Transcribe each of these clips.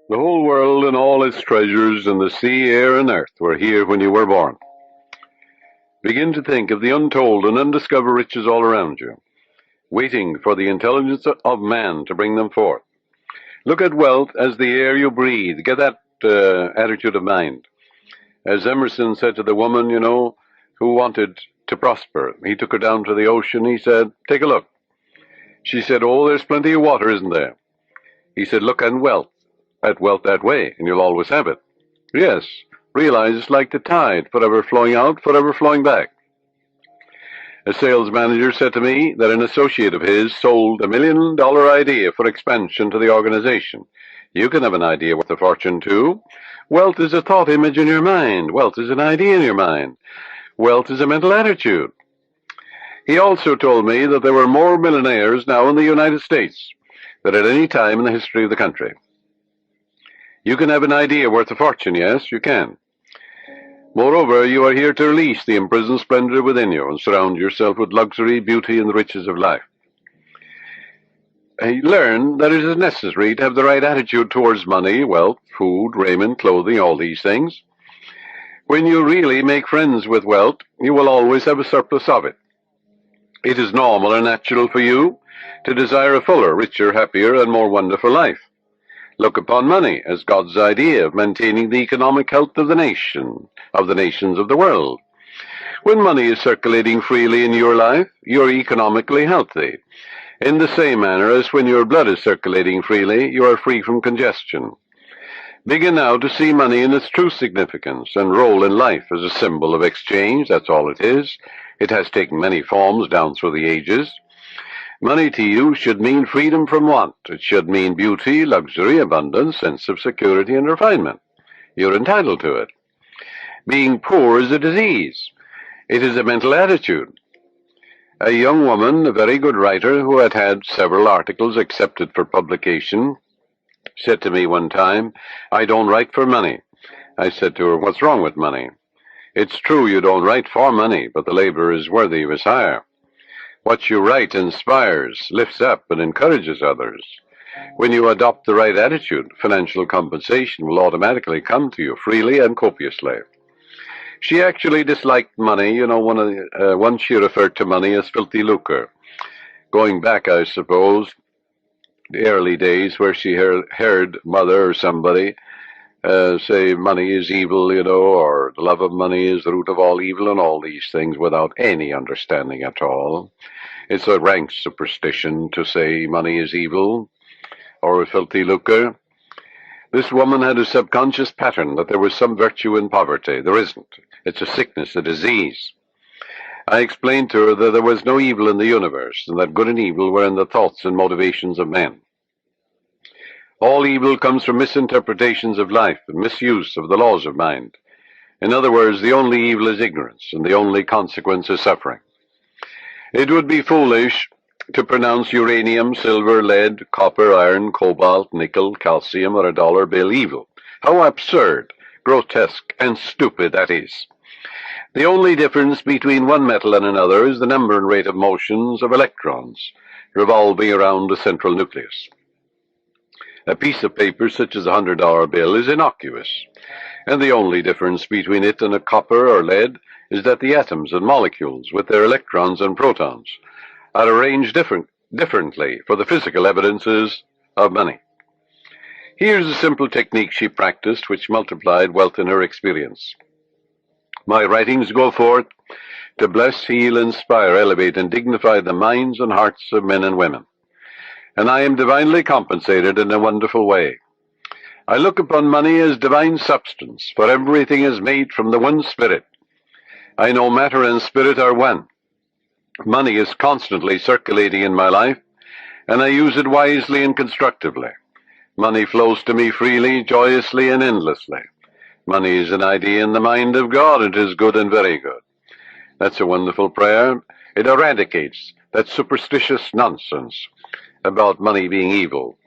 The whole world and all its treasures and the sea, air, and earth were here when you were born. Begin to think of the untold and undiscovered riches all around you, waiting for the intelligence of man to bring them forth. Look at wealth as the air you breathe. Get that attitude of mind. As Emerson said to the woman, who wanted to prosper, he took her down to the ocean. He said, "Take a look." She said, "Oh, there's plenty of water, isn't there?" He said, "Look at wealth that way, and you'll always have it." Yes, realize it's like the tide, forever flowing out, forever flowing back. A sales manager said to me that an associate of his sold $1 million idea for expansion to the organization. You can have an idea worth a fortune, too. Wealth is a thought image in your mind. Wealth is an idea in your mind. Wealth is a mental attitude. He also told me that there were more millionaires now in the United States than at any time in the history of the country. You can have an idea worth a fortune, yes, you can. Moreover, you are here to release the imprisoned splendor within you and surround yourself with luxury, beauty, and the riches of life. Learn that it is necessary to have the right attitude towards money, wealth, food, raiment, clothing, all these things. When you really make friends with wealth, you will always have a surplus of it. It is normal and natural for you to desire a fuller, richer, happier, and more wonderful life. Look upon money as God's idea of maintaining the economic health of the nations of the world. When money is circulating freely in your life, you're economically healthy. In the same manner as when your blood is circulating freely, you are free from congestion. Begin now to see money in its true significance and role in life as a symbol of exchange. That's all it is. It has taken many forms down through the ages. Money to you should mean freedom from want. It should mean beauty, luxury, abundance, sense of security, and refinement. You're entitled to it. Being poor is a disease. It is a mental attitude. A young woman, a very good writer, who had had several articles accepted for publication, said to me one time, "I don't write for money." I said to her, "What's wrong with money?" "It's true you don't write for money, but the labor is worthy of his hire. What you write inspires, lifts up, and encourages others. When you adopt the right attitude, financial compensation will automatically come to you freely and copiously." She actually disliked money. Once she referred to money as filthy lucre. Going back, I suppose, the early days where she heard mother or somebody say money is evil, or the love of money is the root of all evil, and all these things without any understanding at all. It's a rank superstition to say money is evil or a filthy lucre. This woman had a subconscious pattern that there was some virtue in poverty. There isn't. It's a sickness, a disease. I explained to her that there was no evil in the universe, and that good and evil were in the thoughts and motivations of men. All evil comes from misinterpretations of life and misuse of the laws of mind. In other words, the only evil is ignorance, and the only consequence is suffering. It would be foolish to pronounce uranium, silver, lead, copper, iron, cobalt, nickel, calcium, or a dollar bill evil. How absurd, grotesque, and stupid that is. The only difference between one metal and another is the number and rate of motions of electrons revolving around the central nucleus. A piece of paper such as a $100 bill is innocuous, and the only difference between it and a copper or lead is that the atoms and molecules, with their electrons and protons, are arranged differently for the physical evidences of money. Here's a simple technique she practiced which multiplied wealth in her experience. My writings go forth to bless, heal, inspire, elevate, and dignify the minds and hearts of men and women. And I am divinely compensated in a wonderful way. I look upon money as divine substance, for everything is made from the one spirit. I know matter and spirit are one. Money is constantly circulating in my life, and I use it wisely and constructively. Money flows to me freely, joyously, and endlessly. Money is an idea in the mind of God. It is good and very good. That's a wonderful prayer. It eradicates that superstitious nonsense about money being evil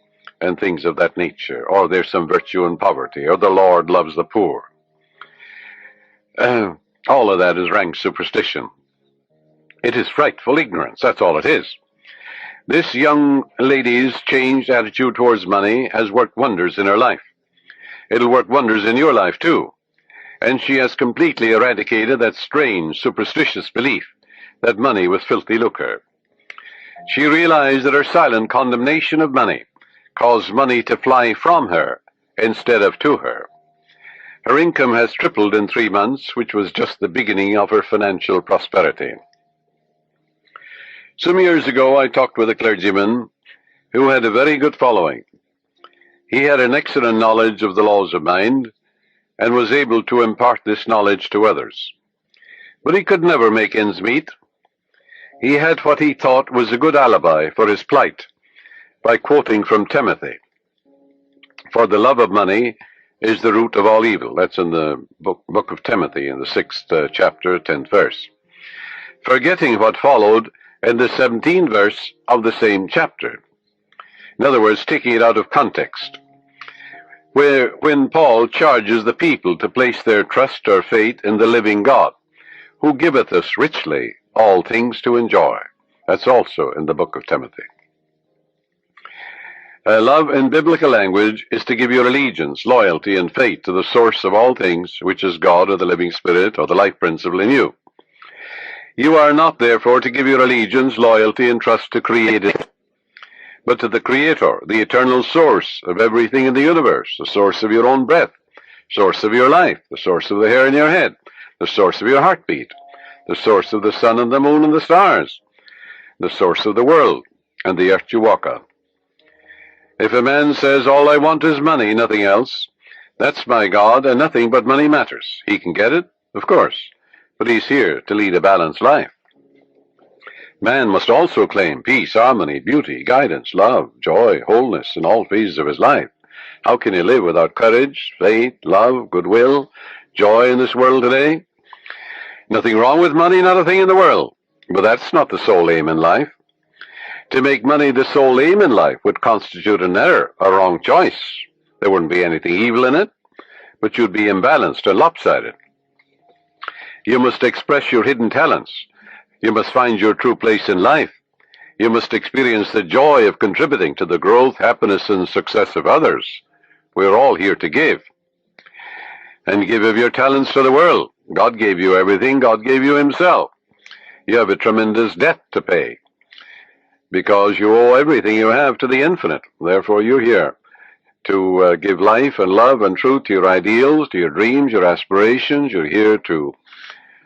and things of that nature, or there's some virtue in poverty, or the Lord loves the poor. All of that is rank superstition. It is frightful ignorance. That's all it is. This young lady's changed attitude towards money has worked wonders in her life. It'll work wonders in your life, too. And she has completely eradicated that strange, superstitious belief that money was filthy lucre. She realized that her silent condemnation of money caused money to fly from her instead of to her. Her income has tripled in 3 months, which was just the beginning of her financial prosperity. Some years ago, I talked with a clergyman who had a very good following. He had an excellent knowledge of the laws of mind and was able to impart this knowledge to others. But he could never make ends meet. He had what he thought was a good alibi for his plight by quoting from Timothy, "For the love of money is the root of all evil." That's in the book of Timothy, in the 6th chapter, 10th verse. Forgetting what followed in the 17th verse of the same chapter. In other words, taking it out of context, when Paul charges the people to place their trust or faith in the living God, who giveth us richly all things to enjoy. That's also in the book of Timothy. Love in biblical language is to give your allegiance, loyalty, and faith to the source of all things, which is God or the living Spirit or the life principle in you. You are not, therefore, to give your allegiance, loyalty, and trust to created, but to the Creator, the eternal source of everything in the universe, the source of your own breath, source of your life, the source of the hair in your head, the source of your heartbeat, the source of the sun and the moon and the stars, the source of the world and the earth you walk on. If a man says, "All I want is money, nothing else," that's my God, and nothing but money matters. He can get it, of course, but he's here to lead a balanced life. Man must also claim peace, harmony, beauty, guidance, love, joy, wholeness in all phases of his life. How can he live without courage, faith, love, goodwill, joy in this world today? Nothing wrong with money, not a thing in the world, but that's not the sole aim in life. To make money the sole aim in life would constitute an error, a wrong choice. There wouldn't be anything evil in it, but you'd be imbalanced and lopsided. You must express your hidden talents. You must find your true place in life. You must experience the joy of contributing to the growth, happiness, and success of others. We're all here to give. And give of your talents to the world. God gave you everything. God gave you himself. You have a tremendous debt to pay, because you owe everything you have to the infinite. Therefore, you're here to give life and love and truth to your ideals, to your dreams, your aspirations. You're here to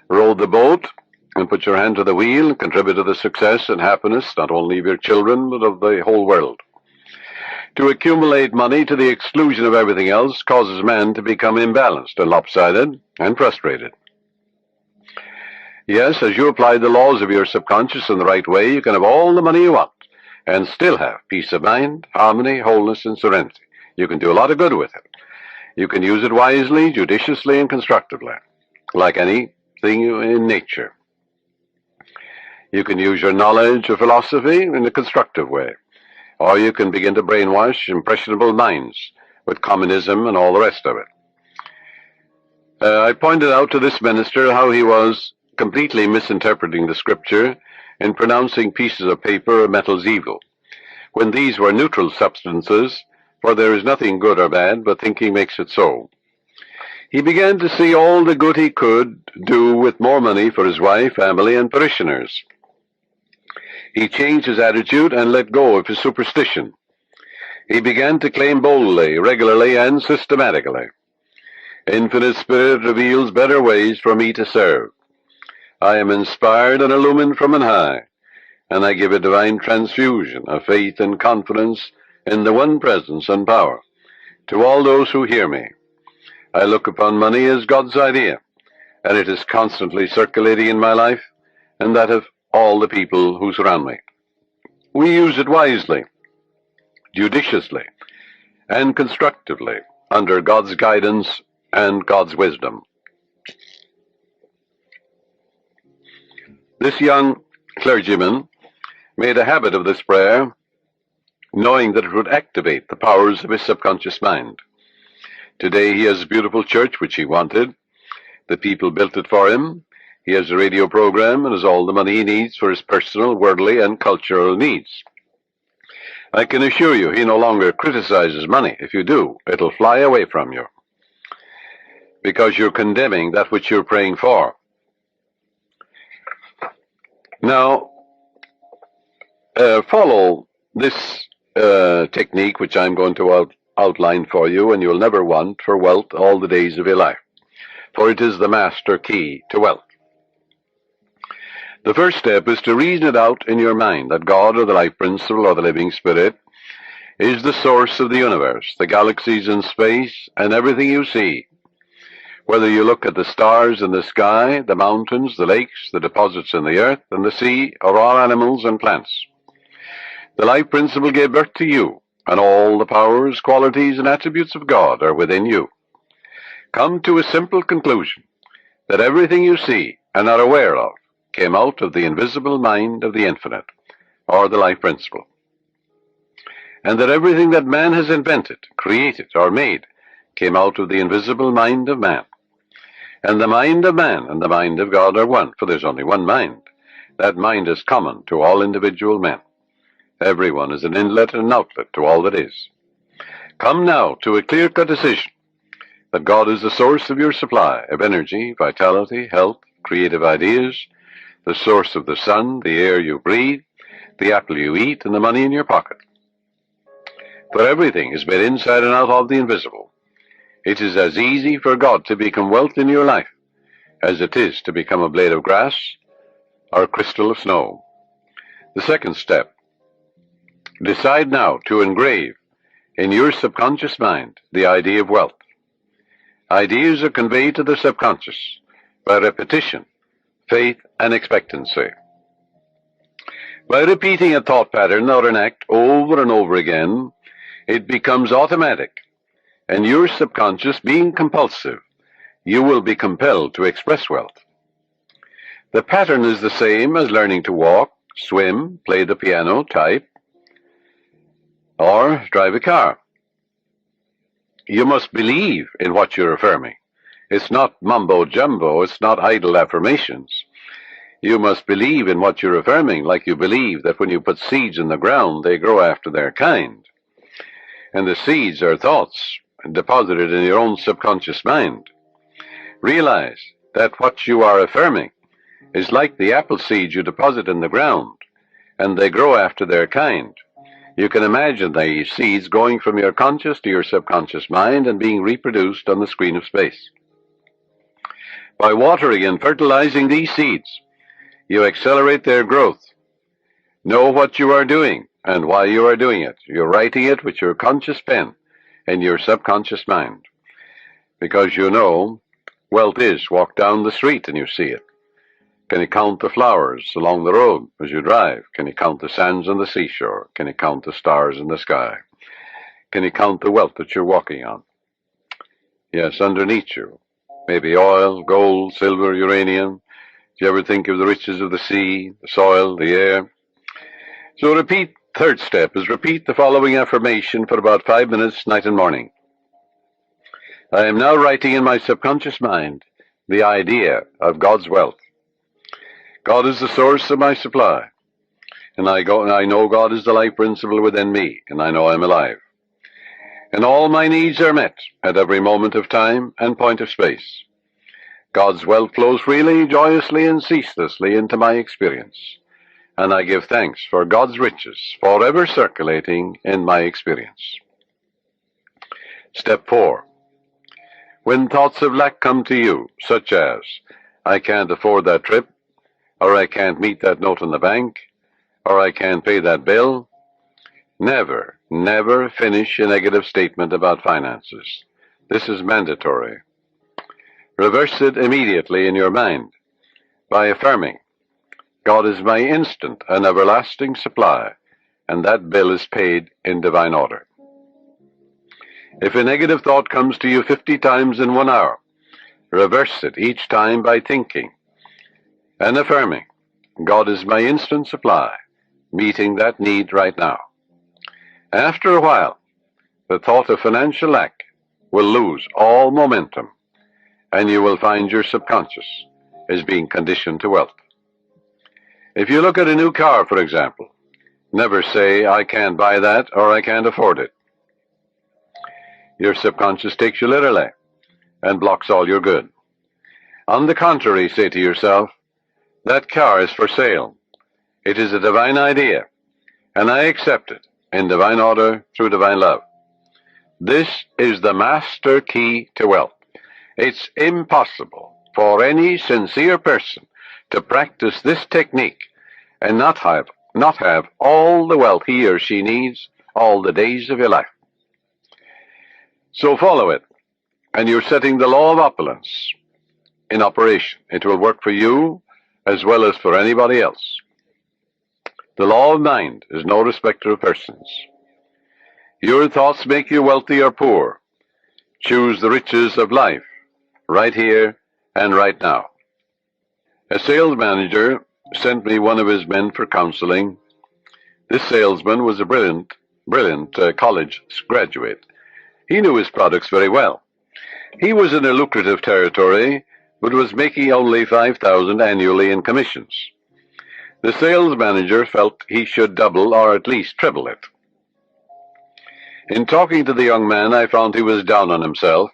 row the boat and put your hand to the wheel and contribute to the success and happiness not only of your children, but of the whole world. To accumulate money to the exclusion of everything else causes man to become imbalanced and lopsided and frustrated. Yes, as you apply the laws of your subconscious in the right way, you can have all the money you want and still have peace of mind, harmony, wholeness, and serenity. You can do a lot of good with it. You can use it wisely, judiciously, and constructively, like anything in nature. You can use your knowledge or philosophy in a constructive way, or you can begin to brainwash impressionable minds with communism and all the rest of it. I pointed out to this minister how he was completely misinterpreting the scripture in pronouncing pieces of paper or metals evil, when these were neutral substances, for there is nothing good or bad, but thinking makes it so. He began to see all the good he could do with more money for his wife, family, and parishioners. He changed his attitude and let go of his superstition. He began to claim boldly, regularly, and systematically. Infinite Spirit reveals better ways for me to serve. I am inspired and illumined from on high, and I give a divine transfusion of faith and confidence in the one presence and power to all those who hear me. I look upon money as God's idea, and it is constantly circulating in my life and that of all the people who surround me. We use it wisely, judiciously, and constructively under God's guidance and God's wisdom. This young clergyman made a habit of this prayer, knowing that it would activate the powers of his subconscious mind. Today he has a beautiful church which he wanted. The people built it for him. He has a radio program and has all the money he needs for his personal, worldly, and cultural needs. I can assure you he no longer criticizes money. If you do, it'll fly away from you. because you're condemning that which you're praying for. Now, follow this technique which I'm going to outline for you, and you'll never want for wealth all the days of your life, for it is the master key to wealth. The first step is to reason it out in your mind that God, or the life principle, or the living spirit, is the source of the universe, the galaxies in space, and everything you see. Whether you look at the stars in the sky, the mountains, the lakes, the deposits in the earth, and the sea, or all animals and plants. The life principle gave birth to you, and all the powers, qualities, and attributes of God are within you. Come to a simple conclusion that everything you see and are aware of came out of the invisible mind of the infinite, or the life principle. And that everything that man has invented, created, or made came out of the invisible mind of man. And the mind of man and the mind of God are one, for there's only one mind. That mind is common to all individual men. Everyone is an inlet and an outlet to all that is. Come now to a clear-cut decision that God is the source of your supply of energy, vitality, health, creative ideas, the source of the sun, the air you breathe, the apple you eat, and the money in your pocket. For everything is made inside and out of the invisible. It is as easy for God to become wealth in your life as it is to become a blade of grass or a crystal of snow. The second step, decide now to engrave in your subconscious mind the idea of wealth. Ideas are conveyed to the subconscious by repetition, faith, and expectancy. By repeating a thought pattern or an act over and over again, it becomes automatic, and your subconscious being compulsive, you will be compelled to express wealth. The pattern is the same as learning to walk, swim, play the piano, type, or drive a car. You must believe in what you're affirming. It's not mumbo-jumbo, it's not idle affirmations. You must believe in what you're affirming, like you believe that when you put seeds in the ground, they grow after their kind. And the seeds are thoughts deposited in your own subconscious mind. Realize that what you are affirming is like the apple seeds you deposit in the ground, and they grow after their kind. You can imagine these seeds going from your conscious to your subconscious mind and being reproduced on the screen of space. By watering and fertilizing these seeds, you accelerate their growth. Know what you are doing and why you are doing it. You're writing it with your conscious pen in your subconscious mind. Because you know, wealth is walk down the street and you see it. Can you count the flowers along the road as you drive? Can you count the sands on the seashore? Can you count the stars in the sky? Can you count the wealth that you're walking on? Yes, underneath you. Maybe oil, gold, silver, uranium. Do you ever think of the riches of the sea, the soil, the air? So third step is repeat the following affirmation for about 5 minutes, night and morning. I am now writing in my subconscious mind the idea of God's wealth. God is the source of my supply, and I know God is the life principle within me, and I know I'm alive. And all my needs are met at every moment of time and point of space. God's wealth flows freely, joyously, and ceaselessly into my experience, and I give thanks for God's riches forever circulating in my experience. Step 4. When thoughts of lack come to you, such as, I can't afford that trip, or I can't meet that note in the bank, or I can't pay that bill, never, never finish a negative statement about finances. This is mandatory. Reverse it immediately in your mind by affirming, God is my instant and everlasting supply, and that bill is paid in divine order. If a negative thought comes to you 50 times in 1 hour, reverse it each time by thinking and affirming, God is my instant supply, meeting that need right now. After a while, the thought of financial lack will lose all momentum, and you will find your subconscious is being conditioned to wealth. If you look at a new car, for example, never say, I can't buy that or I can't afford it. Your subconscious takes you literally, and blocks all your good. On the contrary, say to yourself, that car is for sale. It is a divine idea, and I accept it in divine order through divine love. This is the master key to wealth. It's impossible for any sincere person to practice this technique and not have all the wealth he or she needs all the days of your life. So follow it, and you're setting the law of opulence in operation. It will work for you as well as for anybody else. The law of mind is no respecter of persons. Your thoughts make you wealthy or poor. Choose the riches of life, right here and right now. A sales manager sent me one of his men for counseling. This salesman was a brilliant college graduate. He knew his products very well. He was in a lucrative territory, but was making only $5,000 annually in commissions. The sales manager felt he should double or at least triple it. In talking to the young man, I found he was down on himself.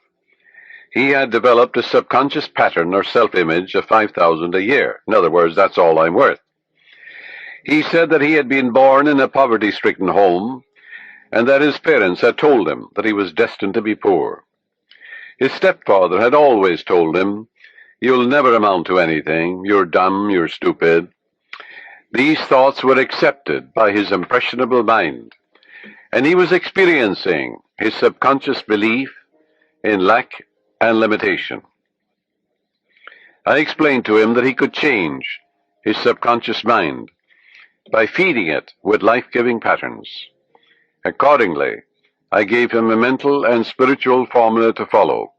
He had developed a subconscious pattern or self-image of $5,000 a year. In other words, that's all I'm worth. He said that he had been born in a poverty-stricken home, and that his parents had told him that he was destined to be poor. His stepfather had always told him, "You'll never amount to anything. You're dumb, you're stupid." These thoughts were accepted by his impressionable mind, and he was experiencing his subconscious belief in lack and limitation. I explained to him that he could change his subconscious mind by feeding it with life-giving patterns. Accordingly, I gave him a mental and spiritual formula to follow,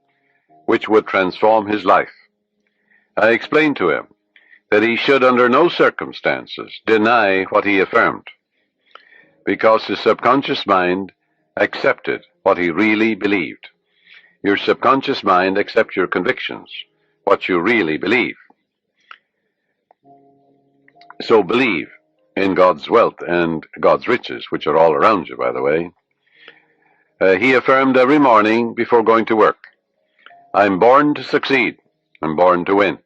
which would transform his life. I explained to him that he should under no circumstances deny what he affirmed, because his subconscious mind accepted what he really believed. Your subconscious mind accepts your convictions, what you really believe. So believe in God's wealth and God's riches, which are all around you, by the way. He affirmed every morning before going to work, "I'm born to succeed. I'm born to win.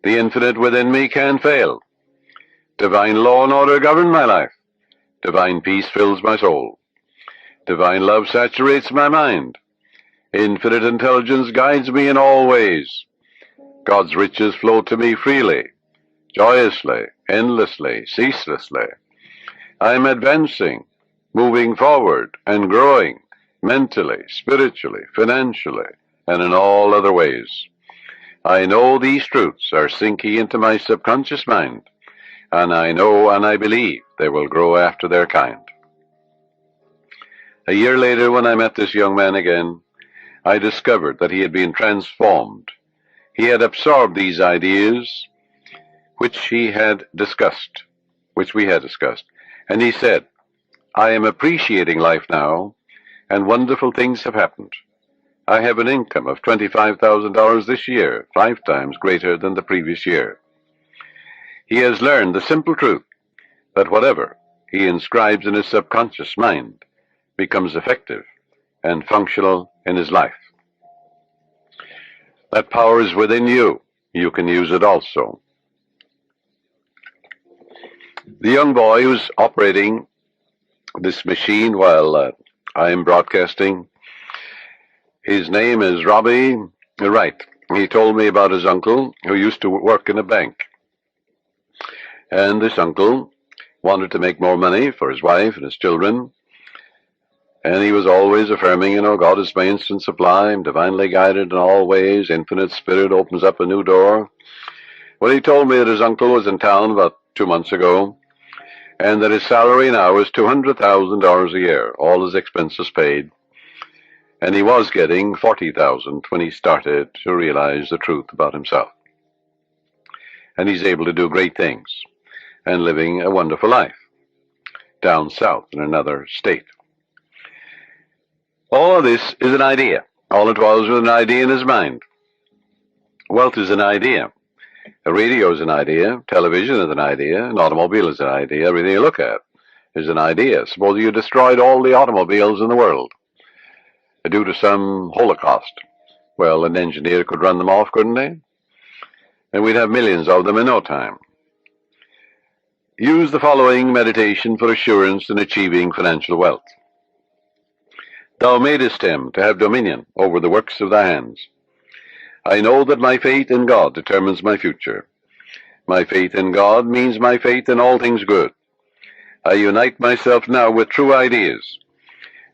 The infinite within me can't fail. Divine law and order govern my life. Divine peace fills my soul. Divine love saturates my mind. Infinite intelligence guides me in all ways. God's riches flow to me freely, joyously, endlessly, ceaselessly. I'm advancing, moving forward, and growing mentally, spiritually, financially, and in all other ways. I know these truths are sinking into my subconscious mind, and I know and I believe they will grow after their kind." A year later, when I met this young man again, I discovered that he had been transformed. He had absorbed these ideas which we had discussed, and he said, "I am appreciating life now, and wonderful things have happened. I have an income of $25,000 this year, 5 times greater than the previous year." He has learned the simple truth that whatever he inscribes in his subconscious mind becomes effective and functional in his life. That power is within you. You can use it also. The young boy who's operating this machine while I am broadcasting, his name is Robbie Wright. He told me about his uncle who used to work in a bank. And this uncle wanted to make more money for his wife and his children. And he was always affirming, God is my instant supply. I'm divinely guided in all ways. Infinite Spirit opens up a new door. Well, he told me that his uncle was in town about 2 months ago, and that his salary now is $200,000 a year, all his expenses paid. And he was getting $40,000 when he started to realize the truth about himself. And he's able to do great things and living a wonderful life down south in another state. All of this is an idea. All it was an idea in his mind. Wealth is an idea. A radio is an idea. Television is an idea. An automobile is an idea. Everything you look at is an idea. Suppose you destroyed all the automobiles in the world due to some holocaust. Well, an engineer could run them off, couldn't they? And we'd have millions of them in no time. Use the following meditation for assurance in achieving financial wealth. Thou madest him to have dominion over the works of thy hands. I know that my faith in God determines my future. My faith in God means my faith in all things good. I unite myself now with true ideas,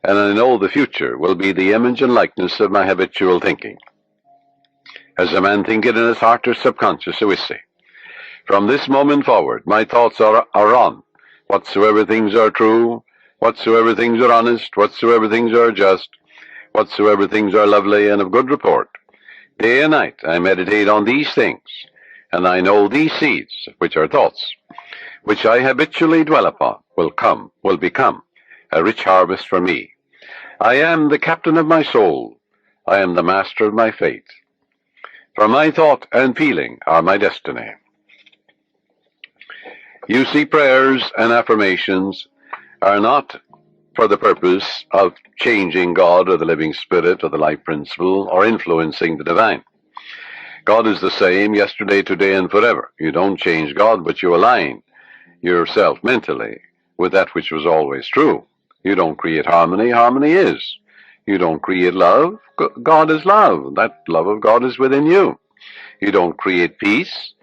and I know the future will be the image and likeness of my habitual thinking. As a man thinketh in his heart or subconscious, so is he. From this moment forward, my thoughts are on whatsoever things are true, whatsoever things are honest, whatsoever things are just, whatsoever things are lovely and of good report. Day and night I meditate on these things, and I know these seeds, which are thoughts, which I habitually dwell upon, will become a rich harvest for me. I am the captain of my soul. I am the master of my fate. For my thought and feeling are my destiny. You see, prayers and affirmations are not for the purpose of changing God or the living spirit or the life principle or influencing the divine. God is the same yesterday, today, and forever. You don't change God, but you align yourself mentally with that which was always true. You don't create harmony. Harmony is. You don't create love. God is love. That love of God is within you. You don't create peace.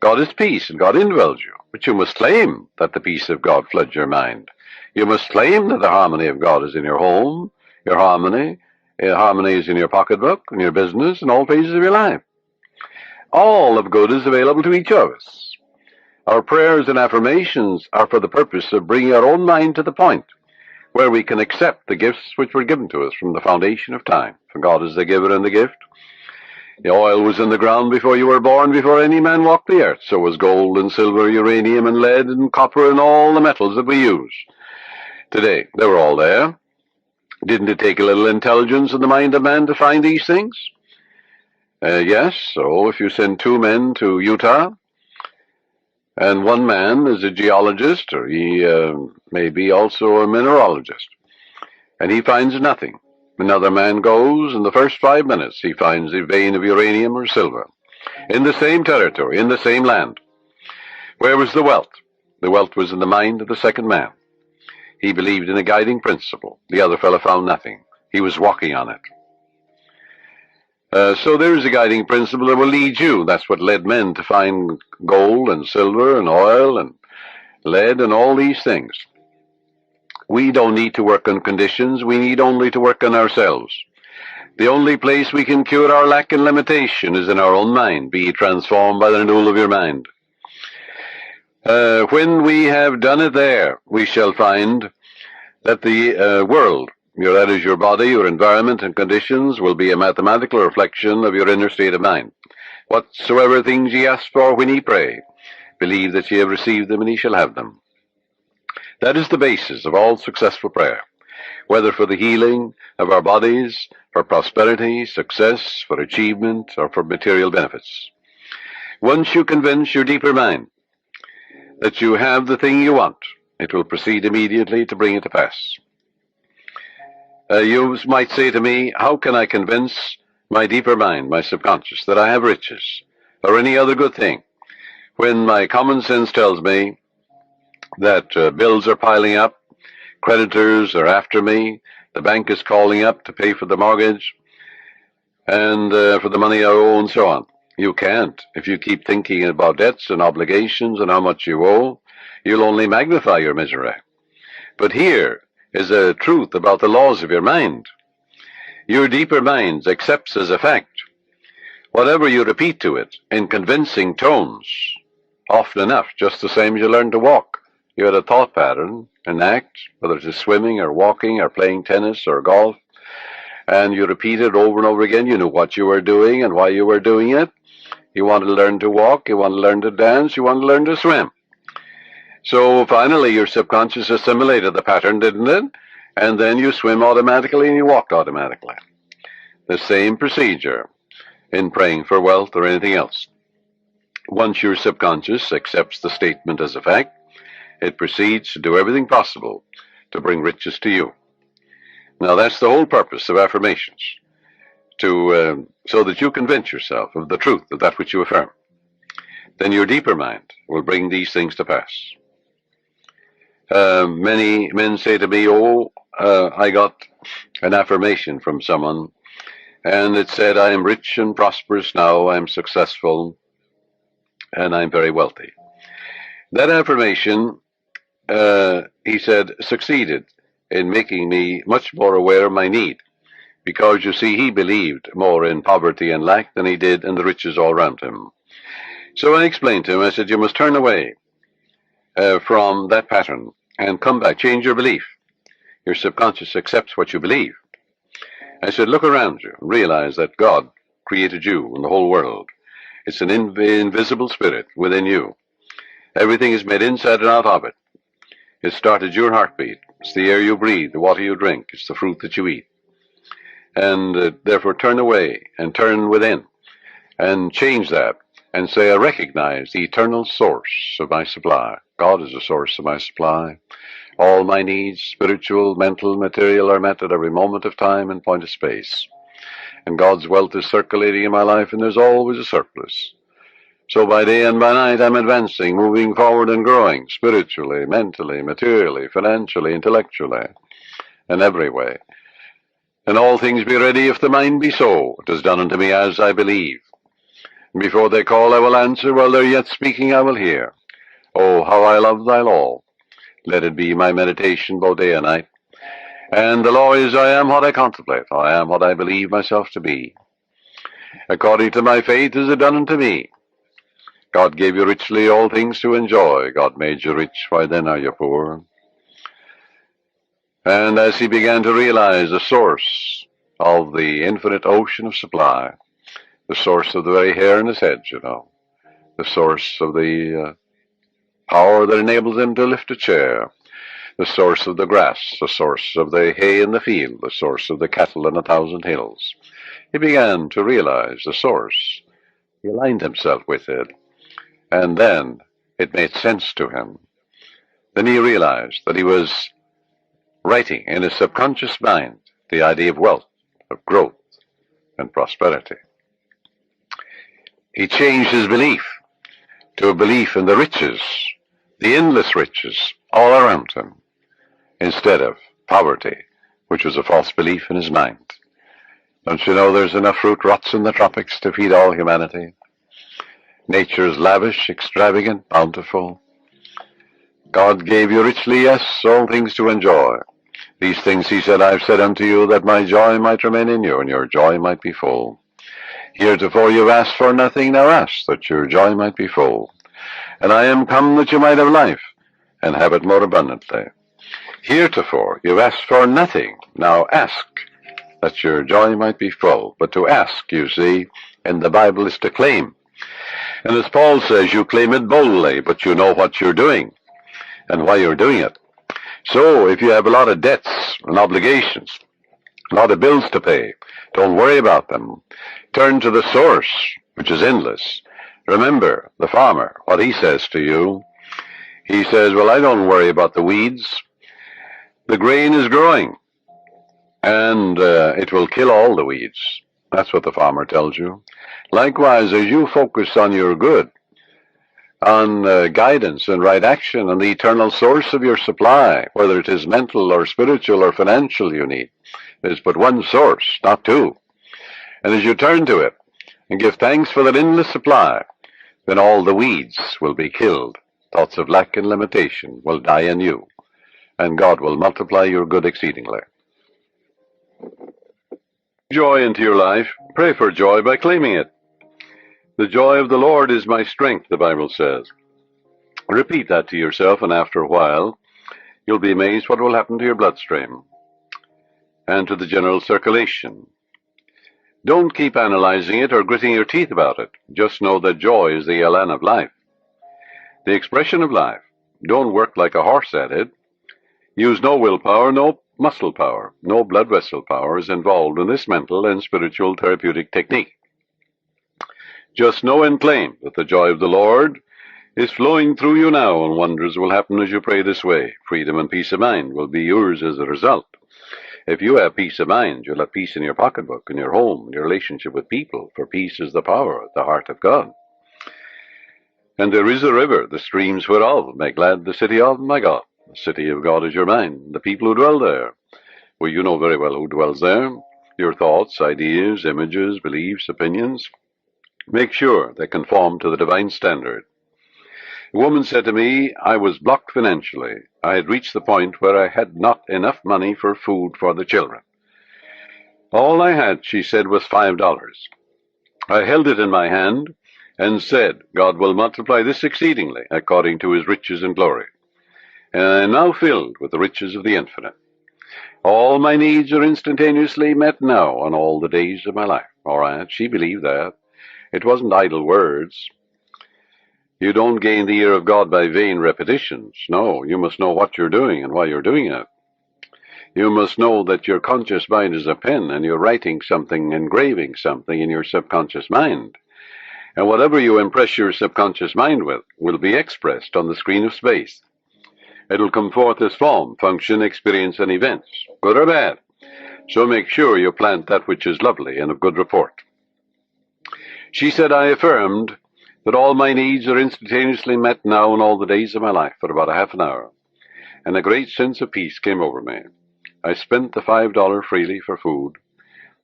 God is peace, and God indwells you. But you must claim that the peace of God floods your mind. You must claim that the harmony of God is in your home, your harmony. Harmony is in your pocketbook, in your business, in all phases of your life. All of good is available to each of us. Our prayers and affirmations are for the purpose of bringing our own mind to the point where we can accept the gifts which were given to us from the foundation of time. For God is the giver and the gift. The oil was in the ground before you were born, before any man walked the earth. So was gold and silver, uranium and lead and copper and all the metals that we use today. They were all there. Didn't it take a little intelligence in the mind of man to find these things? Yes, so if you send 2 men to Utah, and one man is a geologist, or he may be also a mineralogist, and he finds nothing. Another man goes, in the first 5 minutes, he finds a vein of uranium or silver, in the same territory, in the same land. Where was the wealth? The wealth was in the mind of the second man. He believed in a guiding principle. The other fellow found nothing. He was walking on it. So there is a guiding principle that will lead you. That's what led men to find gold and silver and oil and lead and all these things. We don't need to work on conditions. We need only to work on ourselves. The only place we can cure our lack and limitation is in our own mind. Be transformed by the renewal of your mind. When we have done it there, we shall find that the world, that is your body, your environment, and conditions, will be a mathematical reflection of your inner state of mind. Whatsoever things ye ask for when ye pray, believe that ye have received them, and ye shall have them. That is the basis of all successful prayer, whether for the healing of our bodies, for prosperity, success, for achievement, or for material benefits. Once you convince your deeper mind that you have the thing you want, it will proceed immediately to bring it to pass. You might say to me, how can I convince my deeper mind, my subconscious, that I have riches or any other good thing, when my common sense tells me that bills are piling up, creditors are after me, the bank is calling up to pay for the mortgage, and for the money I owe, and so on. You can't. If you keep thinking about debts and obligations and how much you owe, you'll only magnify your misery. But here is a truth about the laws of your mind. Your deeper mind accepts as a fact whatever you repeat to it in convincing tones, often enough, just the same as you learn to walk. You had a thought pattern, an act, whether it is swimming or walking or playing tennis or golf, and you repeat it over and over again. You knew what you were doing and why you were doing it. You want to learn to walk, you want to learn to dance, you want to learn to swim. So finally your subconscious assimilated the pattern, didn't it? And then you swim automatically and you walked automatically. The same procedure in praying for wealth or anything else. Once your subconscious accepts the statement as a fact, it proceeds to do everything possible to bring riches to you. Now that's the whole purpose of affirmations, to so that you convince yourself of the truth of that which you affirm. Then your deeper mind will bring these things to pass. Many men say to me, I got an affirmation from someone, and it said, I am rich and prosperous now, I am successful, and I'm very wealthy. That affirmation, he said, succeeded in making me much more aware of my need, because, you see, he believed more in poverty and lack than he did in the riches all around him. So I explained to him, I said, you must turn away from that pattern and come back, change your belief. Your subconscious accepts what you believe. I said, look around you, realize that God created you and the whole world. It's an invisible spirit within you. Everything is made inside and out of it. It started your heartbeat. It's the air you breathe, the water you drink. It's the fruit that you eat. And therefore turn away and turn within and change that and say, I recognize the eternal source of my supply. God is the source of my supply. All my needs, spiritual, mental, material, are met at every moment of time and point of space. And God's wealth is circulating in my life, and there's always a surplus. So by day and by night, I'm advancing, moving forward and growing, spiritually, mentally, materially, financially, intellectually, and every way. And all things be ready if the mind be so. It is done unto me as I believe. And before they call, I will answer. While they're yet speaking, I will hear. Oh, how I love thy law. Let it be my meditation both day and night. And the law is, I am what I contemplate. I am what I believe myself to be. According to my faith is it done unto me. God gave you richly all things to enjoy. God made you rich, why then are you poor? And as he began to realize the source of the infinite ocean of supply, the source of the very hair in his head, you know, the source of the power that enables him to lift a chair, the source of the grass, the source of the hay in the field, the source of the cattle in 1,000 hills. He began to realize the source. He aligned himself with it, and then it made sense to him. Then he realized that he was writing in his subconscious mind the idea of wealth, of growth, and prosperity. He changed his belief to a belief in the riches, the endless riches all around him, instead of poverty, which was a false belief in his mind. Don't you know there's enough fruit rots in the tropics to feed all humanity? Nature is lavish, extravagant, bountiful. God gave you richly, yes, all things to enjoy. These things, he said, I've said unto you, that my joy might remain in you, and your joy might be full. Heretofore you've asked for nothing, now ask, that your joy might be full. And I am come that you might have life, and have it more abundantly. Heretofore you've asked for nothing, now ask, that your joy might be full. But to ask, you see, in the Bible is to claim. And as Paul says, you claim it boldly, but you know what you're doing, and why you're doing it. So if you have a lot of debts and obligations, a lot of bills to pay, don't worry about them. Turn to the source, which is endless. Remember the farmer, what he says to you. He says, well, I don't worry about the weeds. The grain is growing, and it will kill all the weeds. That's what the farmer tells you. Likewise, as you focus on your good, on guidance and right action, and the eternal source of your supply, whether it is mental or spiritual or financial you need, there's but one source, not two. And as you turn to it and give thanks for that endless supply, then all the weeds will be killed. Thoughts of lack and limitation will die in you, and God will multiply your good exceedingly. Joy into your life. Pray for joy by claiming it. The joy of the Lord is my strength, the Bible says. Repeat that to yourself, and after a while, you'll be amazed what will happen to your bloodstream and to the general circulation. Don't keep analyzing it or gritting your teeth about it. Just know that joy is the elan of life, the expression of life. Don't work like a horse at it. Use no willpower, no muscle power, no blood vessel power is involved in this mental and spiritual therapeutic technique. Just know and claim that the joy of the Lord is flowing through you now, and wonders will happen as you pray this way. Freedom and peace of mind will be yours as a result. If you have peace of mind, you'll have peace in your pocketbook, in your home, in your relationship with people, for peace is the power, the heart of God. And there is a river, the streams whereof make glad the city of my God. The city of God is your mind, the people who dwell there. Well, you know very well who dwells there. Your thoughts, ideas, images, beliefs, opinions. Make sure they conform to the divine standard. A woman said to me, I was blocked financially. I had reached the point where I had not enough money for food for the children. All I had, she said, was $5. I held it in my hand and said, God will multiply this exceedingly according to his riches and glory. And I am now filled with the riches of the infinite. All my needs are instantaneously met now on all the days of my life. All right, she believed that. It wasn't idle words. You don't gain the ear of God by vain repetitions. No, you must know what you're doing and why you're doing it. You must know that your conscious mind is a pen and you're writing something, engraving something in your subconscious mind. And whatever you impress your subconscious mind with will be expressed on the screen of space. It'll come forth as form, function, experience, and events, good or bad. So make sure you plant that which is lovely and of good report. She said, I affirmed that all my needs are instantaneously met now in all the days of my life for about a half an hour, and a great sense of peace came over me. I spent the $5 freely for food.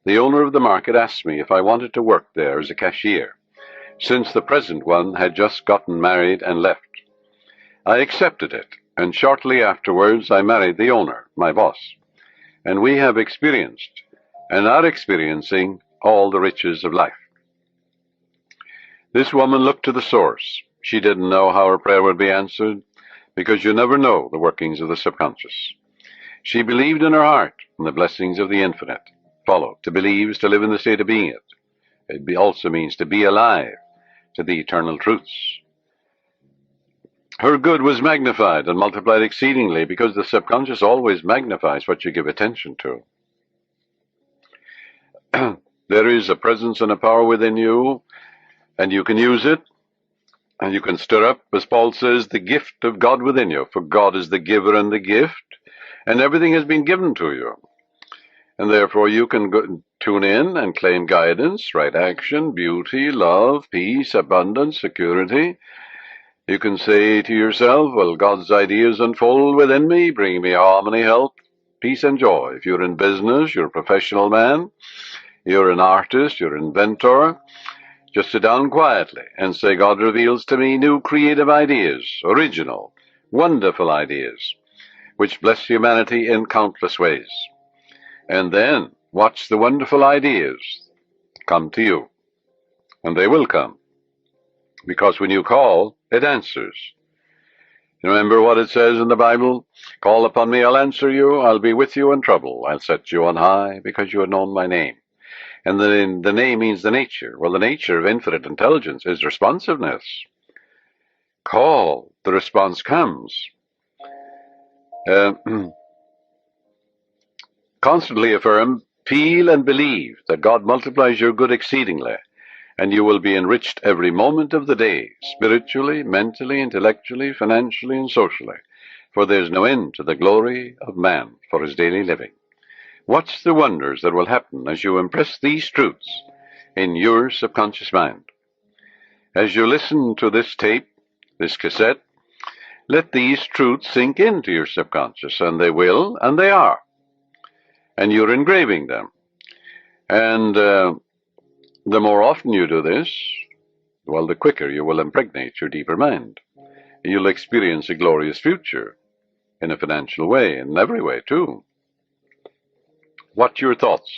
The owner of the market asked me if I wanted to work there as a cashier, since the present one had just gotten married and left. I accepted it, and shortly afterwards I married the owner, my boss, and we have experienced and are experiencing all the riches of life. This woman looked to the source. She didn't know how her prayer would be answered, because you never know the workings of the subconscious. She believed in her heart in the blessings of the infinite. Follow. To believe is to live in the state of being it. It also means to be alive to the eternal truths. Her good was magnified and multiplied exceedingly, because the subconscious always magnifies what you give attention to. There is a presence and a power within you, and you can use it, and you can stir up, as Paul says, the gift of God within you. For God is the giver and the gift, and everything has been given to you. And therefore you can tune in and claim guidance, right action, beauty, love, peace, abundance, security. You can say to yourself, well, God's ideas unfold within me, bringing me harmony, health, peace, and joy. If you're in business, you're a professional man, you're an artist, you're an inventor, just sit down quietly and say, God reveals to me new creative ideas, original, wonderful ideas, which bless humanity in countless ways. And then watch the wonderful ideas come to you. And they will come. Because when you call, it answers. You remember what it says in the Bible? Call upon me, I'll answer you. I'll be with you in trouble. I'll set you on high because you have known my name. And the name means the nature. Well, the nature of infinite intelligence is responsiveness. Call, the response comes. Constantly affirm, feel and believe that God multiplies your good exceedingly, and you will be enriched every moment of the day, spiritually, mentally, intellectually, financially, and socially, for there is no end to the glory of man for his daily living. Watch the wonders that will happen as you impress these truths in your subconscious mind. As you listen to this tape, this cassette, let these truths sink into your subconscious, and they will, and they are. And you're engraving them. And the more often you do this, well, the quicker you will impregnate your deeper mind. You'll experience a glorious future in a financial way, in every way, too. Watch your thoughts.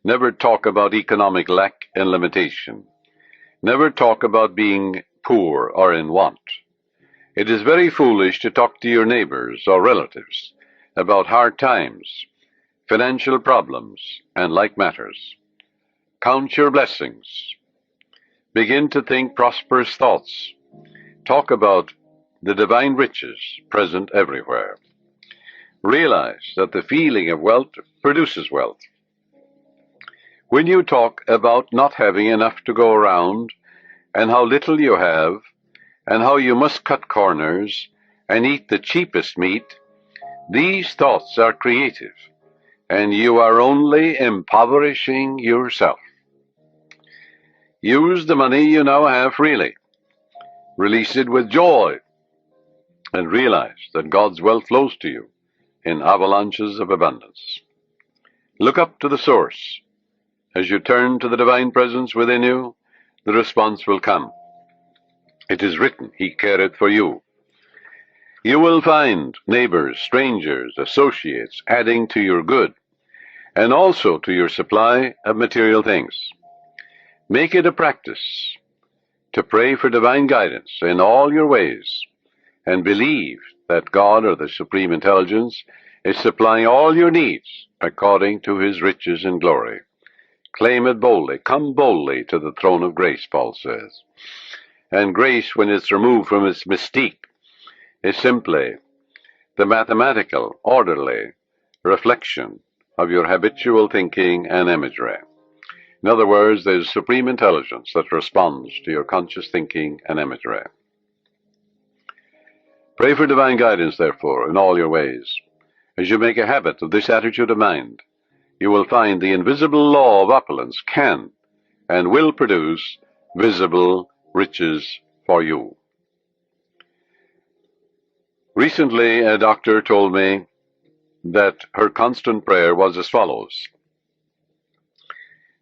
Never talk about economic lack and limitation. Never talk about being poor or in want. It is very foolish to talk to your neighbors or relatives about hard times, financial problems, and like matters. Count your blessings. Begin to think prosperous thoughts. Talk about the divine riches present everywhere. Realize that the feeling of wealth produces wealth. When you talk about not having enough to go around, and how little you have, and how you must cut corners and eat the cheapest meat, these thoughts are creative, and you are only impoverishing yourself. Use the money you now have freely. Release it with joy, and realize that God's wealth flows to you in avalanches of abundance. Look up to the source. As you turn to the divine presence within you, the response will come. It is written, He careth for you. You will find neighbors, strangers, associates adding to your good, and also to your supply of material things. Make it a practice to pray for divine guidance in all your ways, and believe that God, or the Supreme Intelligence, is supplying all your needs according to His riches and glory. Claim it boldly. Come boldly to the throne of grace, Paul says. And grace, when it's removed from its mystique, is simply the mathematical, orderly reflection of your habitual thinking and imagery. In other words, there's supreme intelligence that responds to your conscious thinking and imagery. Pray for divine guidance, therefore, in all your ways. As you make a habit of this attitude of mind, you will find the invisible law of opulence can and will produce visible riches for you. Recently, a doctor told me that her constant prayer was as follows: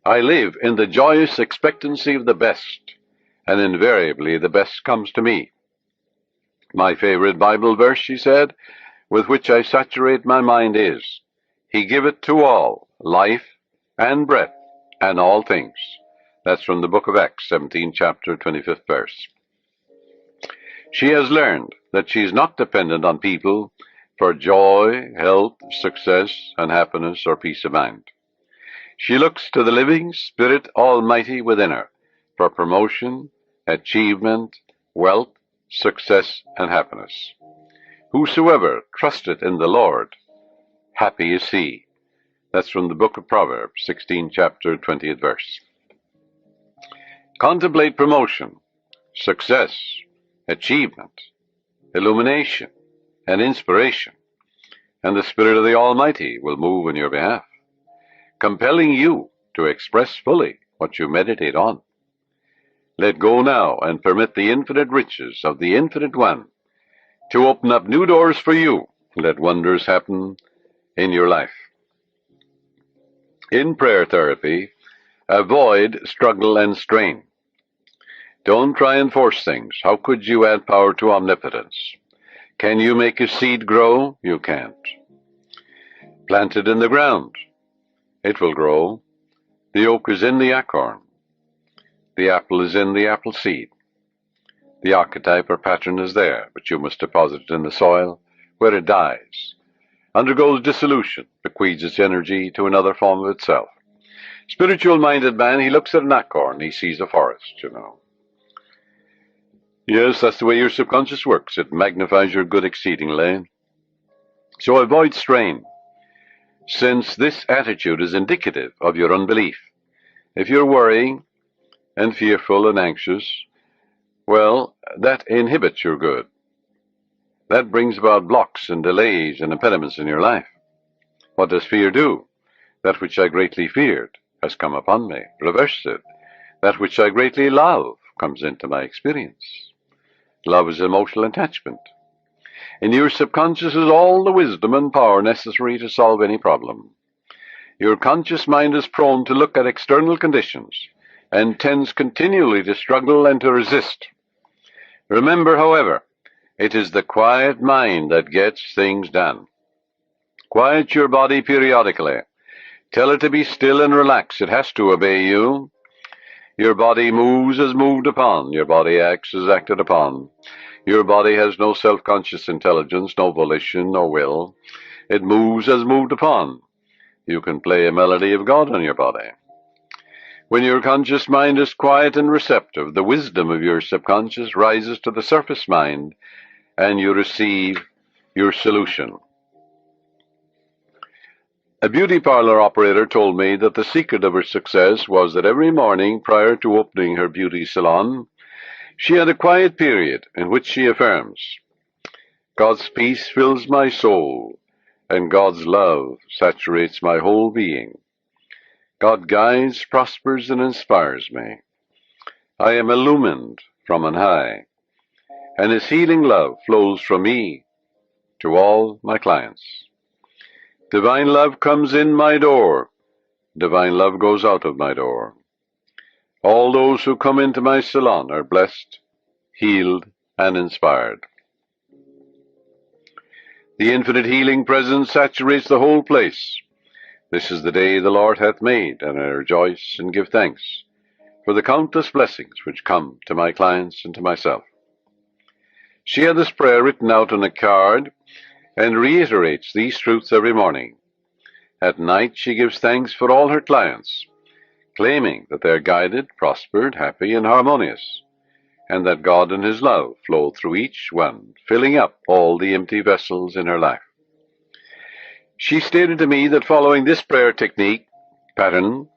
I live in the joyous expectancy of the best, and invariably the best comes to me. My favorite Bible verse, she said, with which I saturate my mind is, He giveth to all life and breath and all things. That's from the book of Acts, 17th chapter, 25th verse. She has learned that she is not dependent on people for joy, health, success, and happiness or peace of mind. She looks to the living Spirit Almighty within her for promotion, achievement, wealth, success, and happiness. Whosoever trusteth in the Lord, happy is he. That's from the book of Proverbs, 16th chapter, 20th verse. Contemplate promotion, success, achievement, illumination, and inspiration, and the Spirit of the Almighty will move on your behalf, compelling you to express fully what you meditate on. Let go now and permit the infinite riches of the Infinite One to open up new doors for you. Let wonders happen in your life. In prayer therapy, avoid struggle and strain. Don't try and force things. How could you add power to omnipotence? Can you make a seed grow? You can't. Plant it in the ground. It will grow. The oak is in the acorn. The apple is in the apple seed. The archetype or pattern is there, but you must deposit it in the soil, where it dies, undergoes dissolution, bequeaths its energy to another form of itself. Spiritual-minded man, he looks at an acorn, he sees a forest, Yes, that's the way your subconscious works. It magnifies your good exceedingly. So avoid strain, since this attitude is indicative of your unbelief. If you're worrying and fearful and anxious, well, that inhibits your good. That brings about blocks and delays and impediments in your life. What does fear do? That which I greatly feared has come upon me. Reverse it. That which I greatly love comes into my experience. Love is emotional attachment. In your subconscious is all the wisdom and power necessary to solve any problem. Your conscious mind is prone to look at external conditions and tends continually to struggle and to resist. Remember, however, it is the quiet mind that gets things done. Quiet your body periodically. Tell it to be still and relax. It has to obey you. Your body moves as moved upon. Your body acts as acted upon. Your body has no self-conscious intelligence, no volition, no will. It moves as moved upon. You can play a melody of God on your body. When your conscious mind is quiet and receptive, the wisdom of your subconscious rises to the surface mind, and you receive your solution. A beauty parlor operator told me that the secret of her success was that every morning prior to opening her beauty salon, she had a quiet period in which she affirms, God's peace fills my soul, and God's love saturates my whole being. God guides, prospers, and inspires me. I am illumined from on high, and His healing love flows from me to all my clients. Divine love comes in my door. Divine love goes out of my door. All those who come into my salon are blessed, healed, and inspired. The infinite healing presence saturates the whole place. This is the day the Lord hath made, and I rejoice and give thanks for the countless blessings which come to my clients and to myself. She had this prayer written out on a card and reiterates these truths every morning. At night she gives thanks for all her clients, claiming that they are guided, prospered, happy, and harmonious, and that God and His love flow through each one, filling up all the empty vessels in her life. She stated to me that following this prayer technique pattern,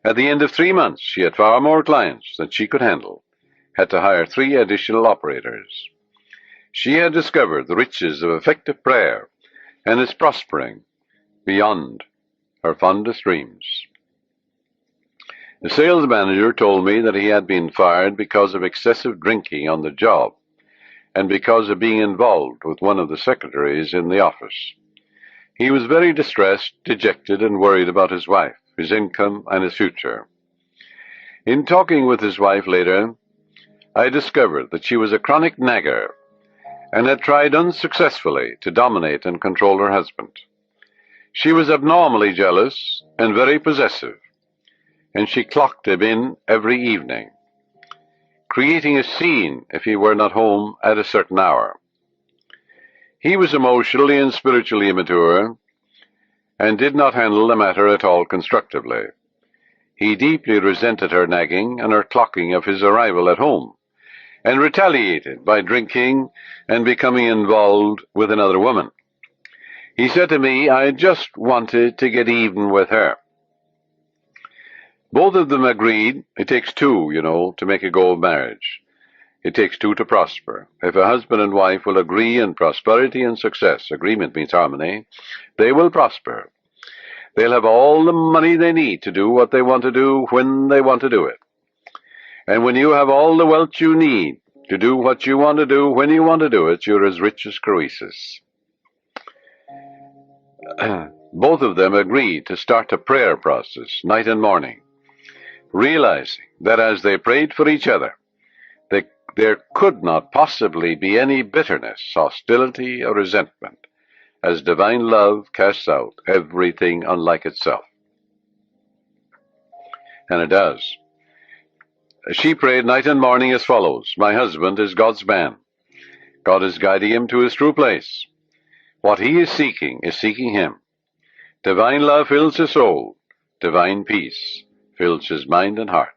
at the end of 3 months she had far more clients than she could handle, had to hire 3 additional operators. She had discovered the riches of effective prayer and is prospering beyond her fondest dreams. The sales manager told me that he had been fired because of excessive drinking on the job and because of being involved with one of the secretaries in the office. He was very distressed, dejected, and worried about his wife, his income, and his future. In talking with his wife later, I discovered that she was a chronic nagger and had tried unsuccessfully to dominate and control her husband. She was abnormally jealous and very possessive, and she clocked him in every evening, creating a scene if he were not home at a certain hour. He was emotionally and spiritually immature and did not handle the matter at all constructively. He deeply resented her nagging and her clocking of his arrival at home, and retaliated by drinking and becoming involved with another woman. He said to me, I just wanted to get even with her. Both of them agreed. It takes 2, to make a go of marriage. It takes 2 to prosper. If a husband and wife will agree in prosperity and success, agreement means harmony, they will prosper. They'll have all the money they need to do what they want to do when they want to do it. And when you have all the wealth you need to do what you want to do when you want to do it, you're as rich as Croesus. Both of them agreed to start a prayer process night and morning, realizing that as they prayed for each other, there could not possibly be any bitterness, hostility, or resentment, as divine love casts out everything unlike itself. And it does. She prayed night and morning as follows. My husband is God's man. God is guiding him to his true place. What he is seeking him. Divine love fills his soul. Divine peace fills his mind and heart.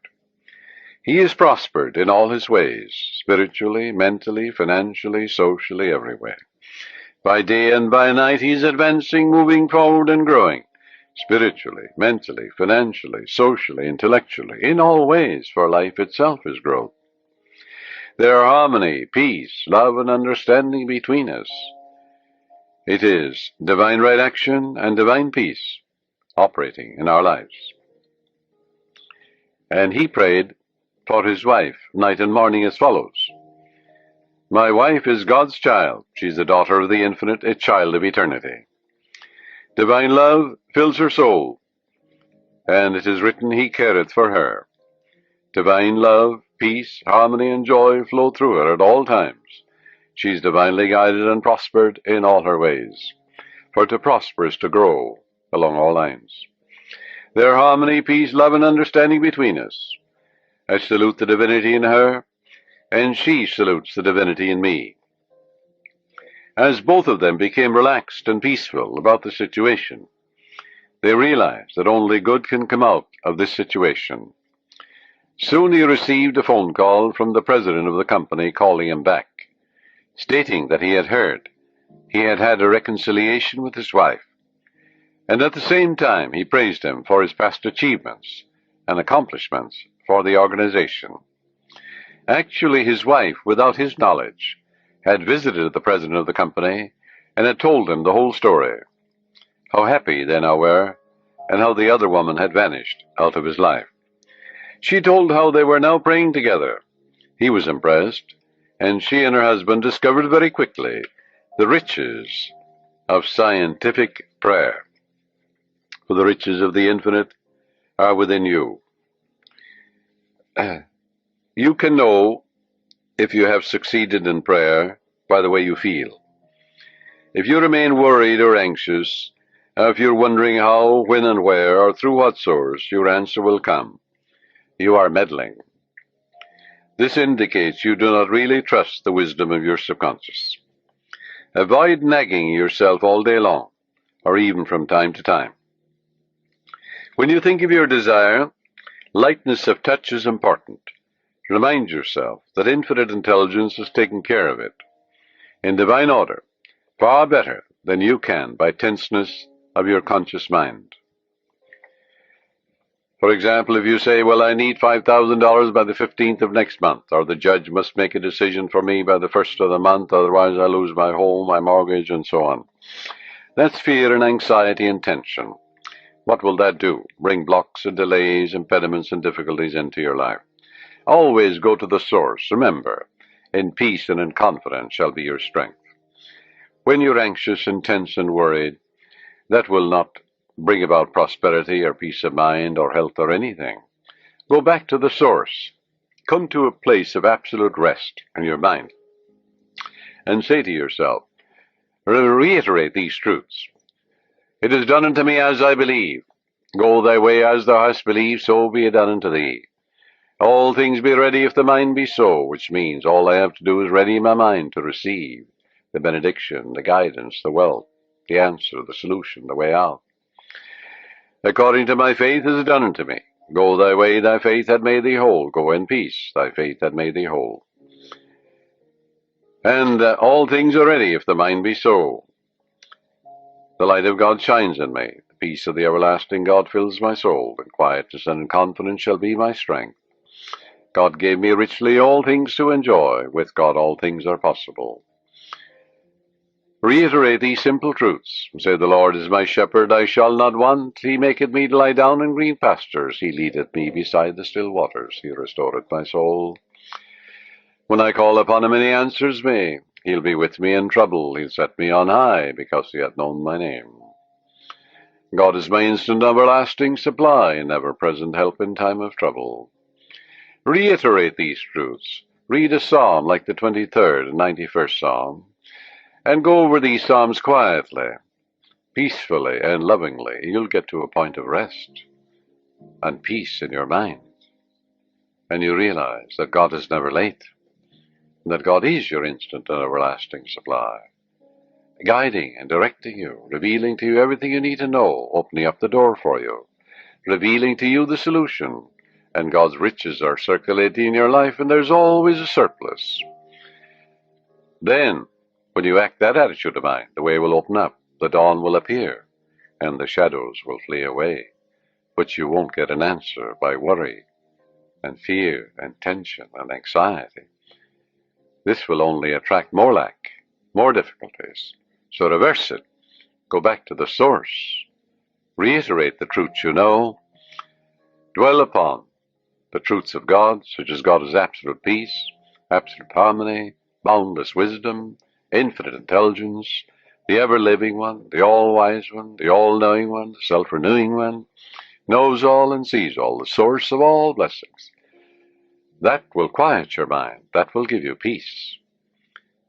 He is prospered in all his ways, spiritually, mentally, financially, socially, everywhere. By day and by night he is advancing, moving forward and growing, spiritually, mentally, financially, socially, intellectually, in all ways, for life itself is growth. There are harmony, peace, love, and understanding between us. It is divine right action and divine peace operating in our lives. And he prayed for his wife night and morning as follows. My wife is God's child. She's the daughter of the infinite, a child of eternity. Divine love fills her soul, and it is written, he careth for her. Divine love, peace, harmony, and joy flow through her at all times. She is divinely guided and prospered in all her ways, for to prosper is to grow along all lines. There are harmony, peace, love, and understanding between us. I salute the divinity in her, and she salutes the divinity in me. As both of them became relaxed and peaceful about the situation, they realized that only good can come out of this situation. Soon he received a phone call from the president of the company calling him back, stating that he had heard he had had a reconciliation with his wife, and at the same time he praised him for his past achievements and accomplishments for the organization. Actually, his wife, without his knowledge, had visited the president of the company and had told him the whole story. how happy they now were, and how the other woman had vanished out of his life. She told how they were now praying together. He was impressed, and she and her husband discovered very quickly the riches of scientific prayer. For the riches of the infinite are within you. You can know if you have succeeded in prayer by the way you feel. If you remain worried or anxious, if you're wondering how, when, and where, or through what source, your answer will come. You are meddling. This indicates you do not really trust the wisdom of your subconscious. Avoid nagging yourself all day long, or even from time to time. When you think of your desire, lightness of touch is important. Remind yourself that infinite intelligence has taken care of it, in divine order, far better than you can by tenseness of your conscious mind. For example, if you say, well, I need $5,000 by the 15th of next month, or the judge must make a decision for me by the 1st of the month, otherwise I lose my home, my mortgage, and so on. That's fear and anxiety and tension. What will that do? Bring blocks and delays, impediments and difficulties into your life. Always go to the source. Remember, in peace and in confidence shall be your strength. When you're anxious and tense and worried, that will not bring about prosperity or peace of mind or health or anything. Go back to the source. Come to a place of absolute rest in your mind and say to yourself, reiterate these truths. It is done unto me as I believe. Go thy way as thou hast believed, so be it done unto thee. All things be ready if the mind be so, which means all I have to do is ready my mind to receive the benediction, the guidance, the wealth, the answer, the solution, the way out. According to my faith is it done unto me. Go thy way, thy faith hath made thee whole. Go in peace, thy faith hath made thee whole. And all things are ready if the mind be so. The light of God shines in me. The peace of the everlasting God fills my soul. And quietness and confidence shall be my strength. God gave me richly all things to enjoy. With God all things are possible. Reiterate these simple truths. Say, the Lord is my shepherd, I shall not want. He maketh me to lie down in green pastures. He leadeth me beside the still waters. He restoreth my soul. When I call upon him and he answers me, he'll be with me in trouble. He'll set me on high because he hath known my name. God is my instant everlasting supply, and ever-present help in time of trouble. Reiterate these truths. Read a psalm like the 23rd and 91st Psalm, and go over these psalms quietly, peacefully, and lovingly. You'll get to a point of rest and peace in your mind. And you realize that God is never late, and that God is your instant and everlasting supply, guiding and directing you, revealing to you everything you need to know, opening up the door for you, revealing to you the solution, and God's riches are circulating in your life, and there's always a surplus. Then, when you act that attitude of mind, the way will open up, the dawn will appear, and the shadows will flee away. But you won't get an answer by worry and fear and tension and anxiety. This will only attract more lack, more difficulties. So reverse it. Go back to the source. Reiterate the truths you know. Dwell upon the truths of God, such as God is absolute peace, absolute harmony, boundless wisdom, infinite intelligence, the ever-living one, the all-wise one, the all-knowing one, the self-renewing one, knows all and sees all, the source of all blessings. That will quiet your mind. That will give you peace.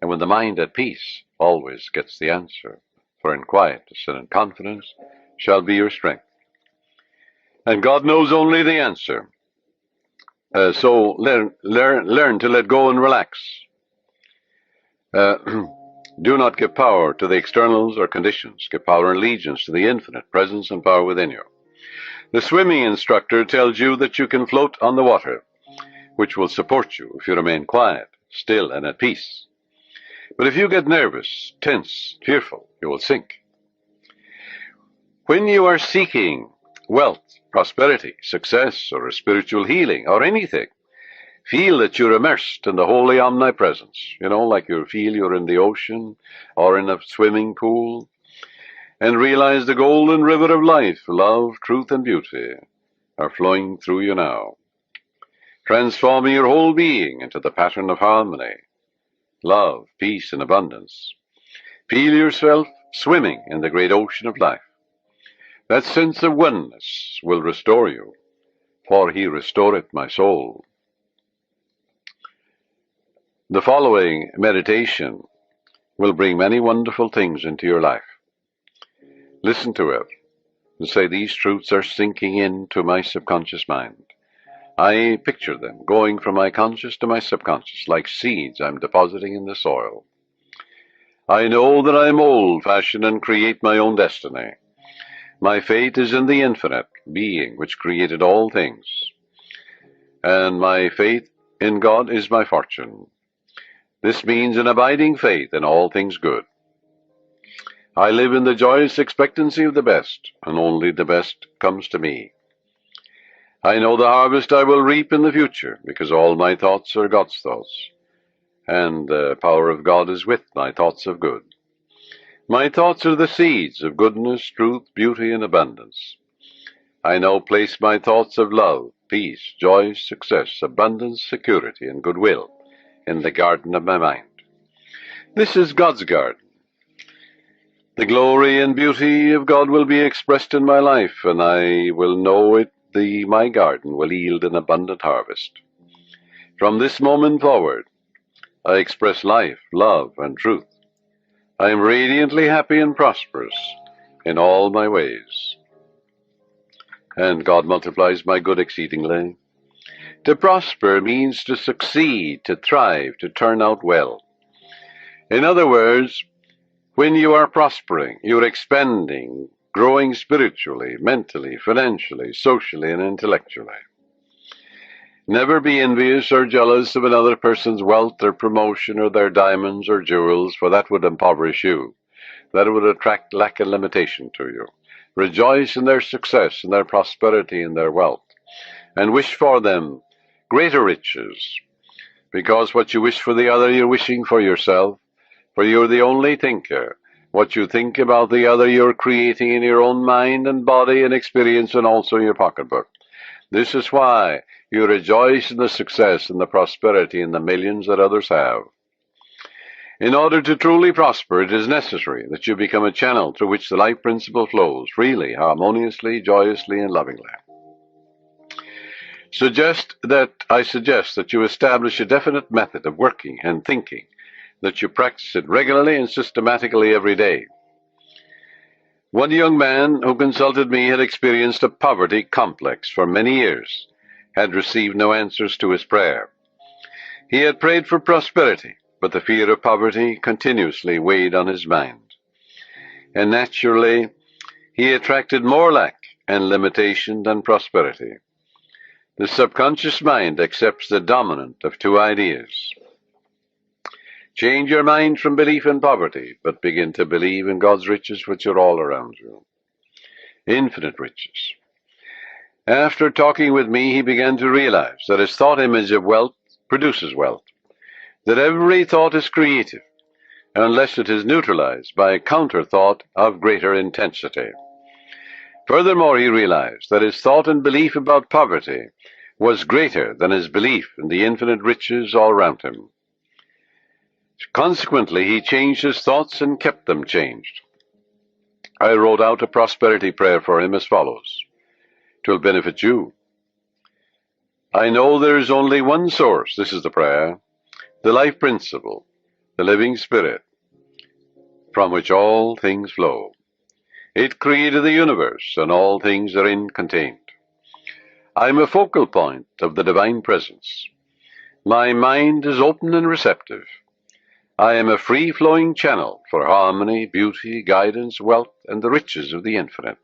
And when the mind at peace always gets the answer, for in quietness and in confidence shall be your strength. And God knows only the answer. So learn to let go and relax. Do not give power to the externals or conditions. Give power and allegiance to the infinite presence and power within you. The swimming instructor tells you that you can float on the water, which will support you if you remain quiet, still, and at peace. But if you get nervous, tense, fearful, you will sink. When you are seeking wealth, prosperity, success, or a spiritual healing, or anything, feel that you're immersed in the holy omnipresence. You know, like you feel you're in the ocean or in a swimming pool. and realize the golden river of life, love, truth, and beauty are flowing through you now, transforming your whole being into the pattern of harmony, love, peace, and abundance. Feel yourself swimming in the great ocean of life. That sense of oneness will restore you, for he restoreth my soul. The following meditation will bring many wonderful things into your life. Listen to it and say, these truths are sinking into my subconscious mind. I picture them going from my conscious to my subconscious, like seeds I'm depositing in the soil. I know that I am old-fashioned and create my own destiny. My fate is in the infinite being which created all things, and my faith in God is my fortune. This means an abiding faith in all things good. I live in the joyous expectancy of the best, and only the best comes to me. I know the harvest I will reap in the future, because all my thoughts are God's thoughts, and the power of God is with my thoughts of good. My thoughts are the seeds of goodness, truth, beauty, and abundance. I now place my thoughts of love, peace, joy, success, abundance, security, and goodwill in the garden of my mind. This is God's garden. The glory and beauty of God will be expressed in my life, and I will know it. My garden will yield an abundant harvest. From this moment forward, I express life, love, and truth. I am radiantly happy and prosperous in all my ways, and God multiplies my good exceedingly. To prosper means to succeed, to thrive, to turn out well. In other words, when you are prospering, you're expanding, growing spiritually, mentally, financially, socially, and intellectually. Never be envious or jealous of another person's wealth or promotion or their diamonds or jewels, for that would impoverish you. That would attract lack and limitation to you. Rejoice in their success, in their prosperity, in their wealth, and wish for them greater riches, because what you wish for the other, you're wishing for yourself, for you're the only thinker. What you think about the other, you're creating in your own mind and body and experience, and also in your pocketbook. This is why you rejoice in the success and the prosperity and the millions that others have. In order to truly prosper, it is necessary that you become a channel through which the life principle flows freely, harmoniously, joyously, and lovingly. I suggest that you establish a definite method of working and thinking, that you practice it regularly and systematically every day. One young man who consulted me had experienced a poverty complex for many years, had received no answers to his prayer. He had prayed for prosperity, but the fear of poverty continuously weighed on his mind. And naturally, he attracted more lack and limitation than prosperity. The subconscious mind accepts the dominant of two ideas. Change your mind from belief in poverty, but begin to believe in God's riches, which are all around you. Infinite riches. After talking with me, he began to realize that his thought image of wealth produces wealth, that every thought is creative, unless it is neutralized by a counter-thought of greater intensity. Furthermore, he realized that his thought and belief about poverty was greater than his belief in the infinite riches all around him. Consequently, he changed his thoughts and kept them changed. I wrote out a prosperity prayer for him as follows. It will benefit you. I know there is only one source, this is the prayer, the life principle, the living spirit, from which all things flow. It created the universe, and all things therein contained. I am a focal point of the divine presence. My mind is open and receptive. I am a free-flowing channel for harmony, beauty, guidance, wealth, and the riches of the infinite.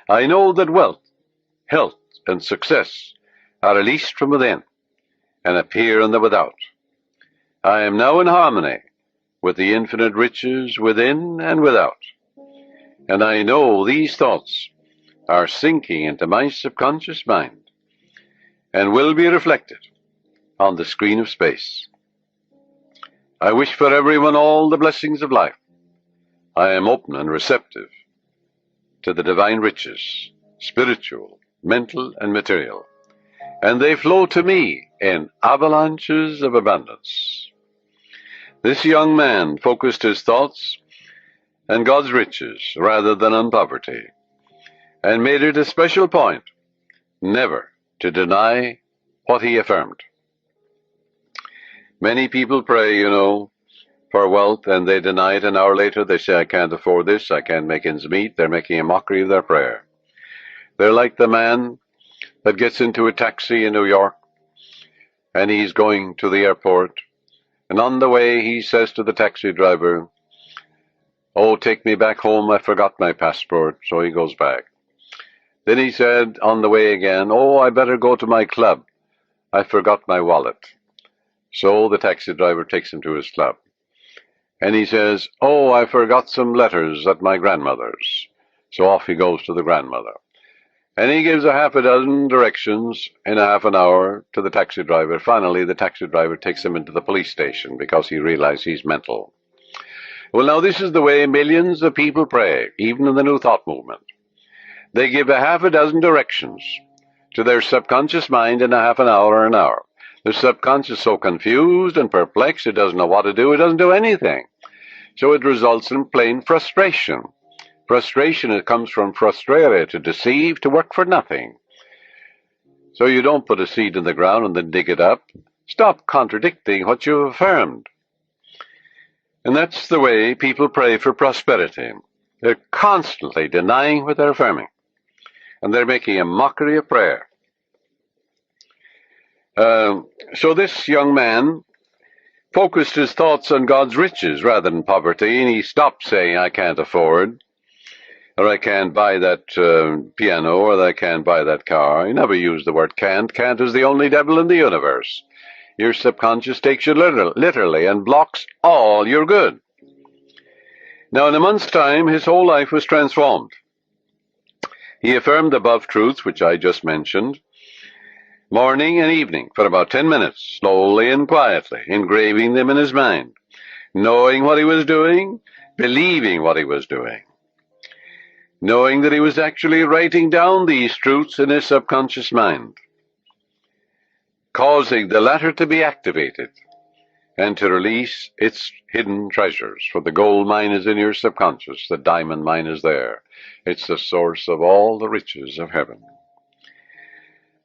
I know that wealth, health, and success are released from within and appear in the without. I am now in harmony with the infinite riches within and without, and I know these thoughts are sinking into my subconscious mind and will be reflected on the screen of space. I wish for everyone all the blessings of life, I am open and receptive to the divine riches, spiritual, mental, and material, and they flow to me in avalanches of abundance. This young man focused his thoughts on God's riches rather than on poverty, and made it a special point never to deny what he affirmed. Many people pray, for wealth, and they deny it an hour later. They say, I can't afford this, I can't make ends meet. They're making a mockery of their prayer. They're like the man that gets into a taxi in New York, and he's going to the airport, and on the way he says to the taxi driver, oh, take me back home, I forgot my passport. So he goes back. Then he said on the way again, oh, I better go to my club, I forgot my wallet. So the taxi driver takes him to his club. And he says, oh, I forgot some letters at my grandmother's. So off he goes to the grandmother. And he gives a half a dozen directions in a half an hour to the taxi driver. Finally, the taxi driver takes him into the police station because he realizes he's mental. Well, now this is the way millions of people pray, even in the New Thought movement. They give a half a dozen directions to their subconscious mind in a half an hour or an hour. The subconscious is so confused and perplexed, it doesn't know what to do, it doesn't do anything. So it results in plain frustration. Frustration, it comes from frustrare, to deceive, to work for nothing. So you don't put a seed in the ground and then dig it up. Stop contradicting what you affirmed. And that's the way people pray for prosperity. They're constantly denying what they're affirming. And they're making a mockery of prayer. So this young man focused his thoughts on God's riches rather than poverty, and he stopped saying, I can't afford, or I can't buy that piano, or I can't buy that car. He never used the word can't. Can't is the only devil in the universe. Your subconscious takes you literally and blocks all your good. Now, in a month's time, his whole life was transformed. He affirmed the above truths, which I just mentioned, morning and evening, for about 10 minutes, slowly and quietly, engraving them in his mind, knowing what he was doing, believing what he was doing, knowing that he was actually writing down these truths in his subconscious mind, causing the latter to be activated and to release its hidden treasures. For the gold mine is in your subconscious, the diamond mine is there. It's the source of all the riches of heaven.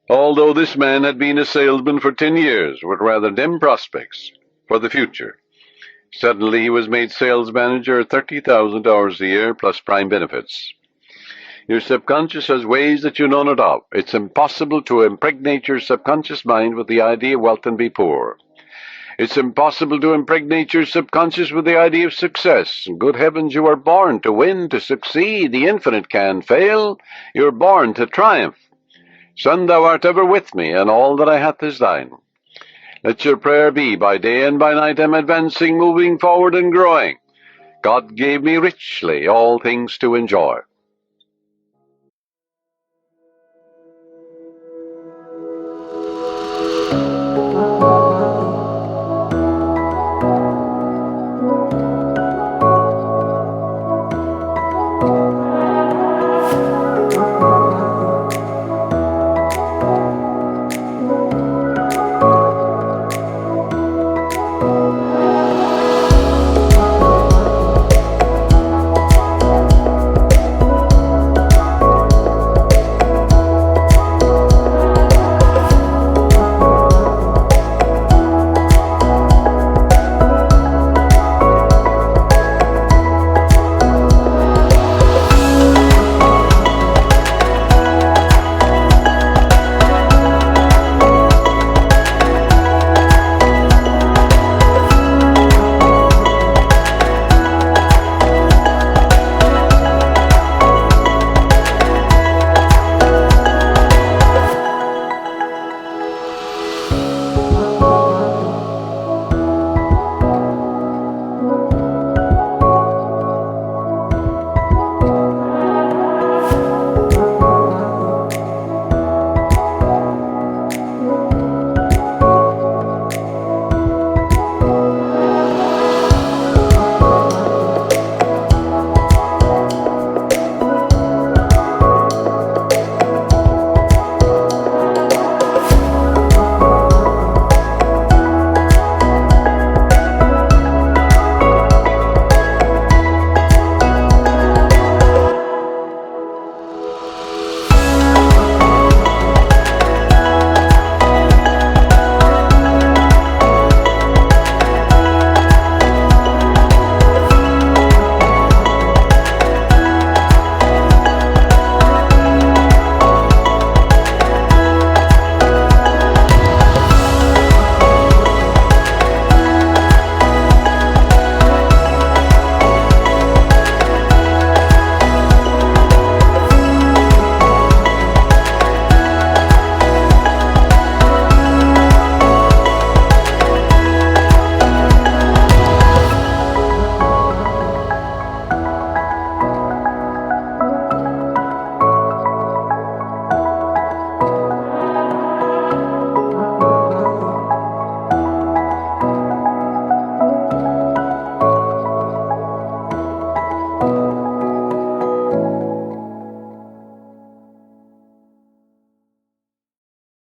Although this man had been a salesman for 10 years with rather dim prospects for the future, suddenly he was made sales manager at $30,000 a year plus prime benefits. Your subconscious has ways that you know not of. It's impossible to impregnate your subconscious mind with the idea of wealth and be poor. It's impossible to impregnate your subconscious with the idea of success. Good heavens, you are born to win, to succeed. The infinite can fail. You're born to triumph. Son, thou art ever with me, and all that I hath is thine. Let your prayer be, by day and by night I'm advancing, moving forward and growing. God gave me richly all things to enjoy.